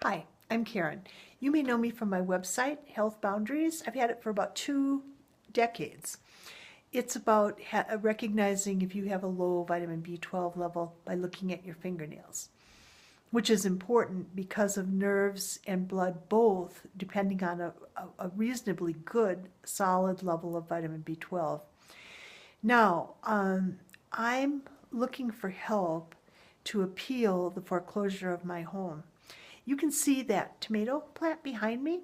Hi, I'm Karen. You may know me from my website, Health Boundaries. I've had it for about 2 decades. It's about recognizing if you have a low vitamin B12 level by looking at your fingernails, which is important because of nerves and blood both depending on a reasonably good solid level of vitamin B12. Now, I'm looking for help to appeal the foreclosure of my home. You can see that tomato plant behind me.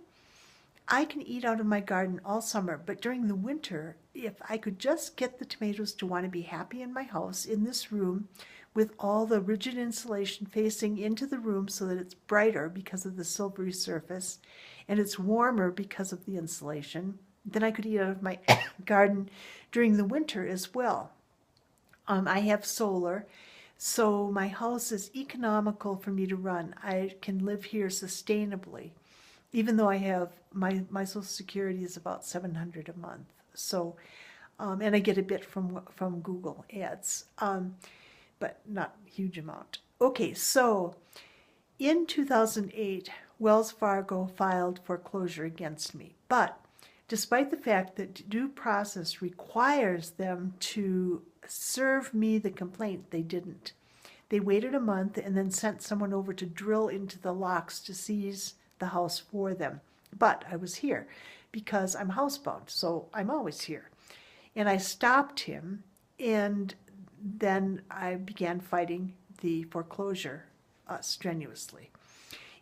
I can eat out of my garden all summer, but during the winter, if I could just get the tomatoes to want to be happy in my house, in this room, with all the rigid insulation facing into the room so that it's brighter because of the silvery surface, and it's warmer because of the insulation, then I could eat out of my garden during the winter as well. I have solar, so my house is economical for me to run. I can live here sustainably, even though I have my Social Security is about $700 a month. So, and I get a bit from Google Ads, but not a huge amount. Okay, so in 2008, Wells Fargo filed foreclosure against me, but despite the fact that due process requires them to serve me the complaint, they didn't. They waited a month and then sent someone over to drill into the locks to seize the house for them. But I was here because I'm housebound, so I'm always here. And I stopped him, and then I began fighting the foreclosure strenuously.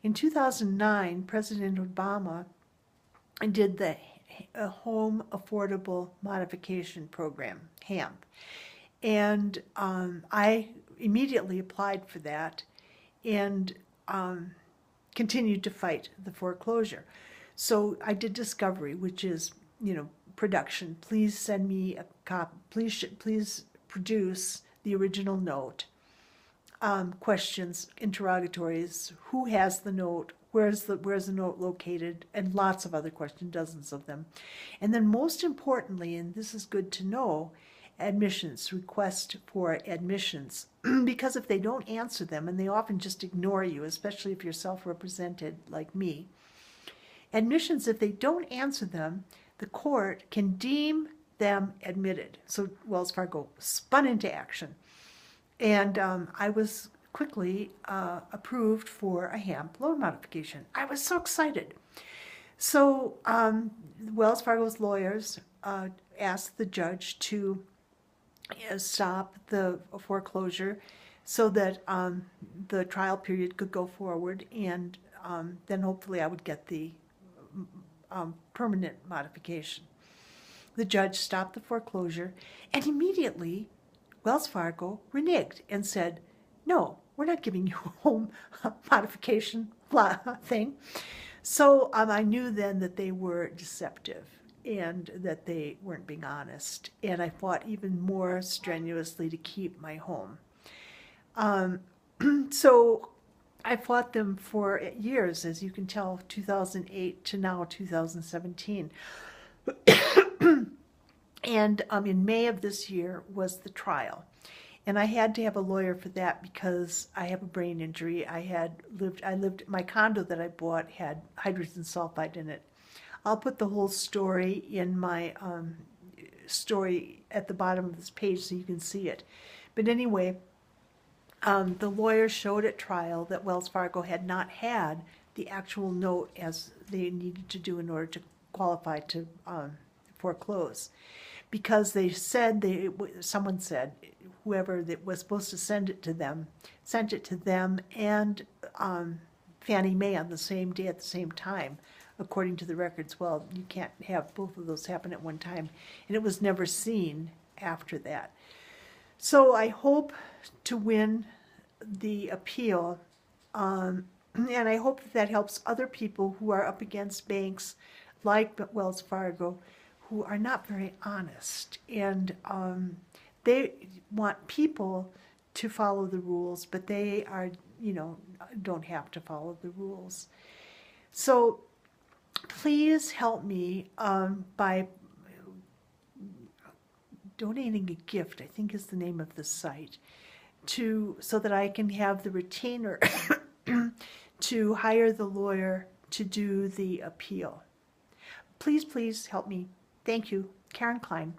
In 2009, President Obama did the Home Affordable Modification Program, HAMP. And I immediately applied for that and continued to fight the foreclosure. So I did discovery, which is, production. Please send me a copy. Please produce the original note. Questions, interrogatories, who has the note, where's the note located, and lots of other questions, dozens of them. And then most importantly, and this is good to know, admissions, request for admissions, because if they don't answer them, and they often just ignore you, especially if you're self-represented like me, admissions, if they don't answer them, the court can deem them admitted. So Wells Fargo spun into action. And I was quickly approved for a HAMP loan modification. I was so excited. So Wells Fargo's lawyers asked the judge to stop the foreclosure so that the trial period could go forward, and then hopefully I would get the permanent modification. The judge stopped the foreclosure, and immediately Wells Fargo reneged and said, no, we're not giving you a home modification thing. So I knew then that they were deceptive and that they weren't being honest. And I fought even more strenuously to keep my home. So I fought them for years, as you can tell, 2008 to now 2017. And in May of this year was the trial. And I had to have a lawyer for that because I have a brain injury. My condo that I bought had hydrogen sulfide in it. I'll put the whole story in my story at the bottom of this page so you can see it. But anyway, the lawyer showed at trial that Wells Fargo had not had the actual note as they needed to do in order to qualify to foreclose. Because they said, someone said, whoever that was supposed to send it to them, sent it to them and Fannie Mae on the same day at the same time, according to the records. Well, you can't have both of those happen at one time, and it was never seen after that. So I hope to win the appeal, and I hope that helps other people who are up against banks like Wells Fargo, who are not very honest, and they want people to follow the rules, but they are, don't have to follow the rules. So please help me by donating a gift, I think is the name of the site, so that I can have the retainer to hire the lawyer to do the appeal. Please, please help me. Thank you. Karen Klein.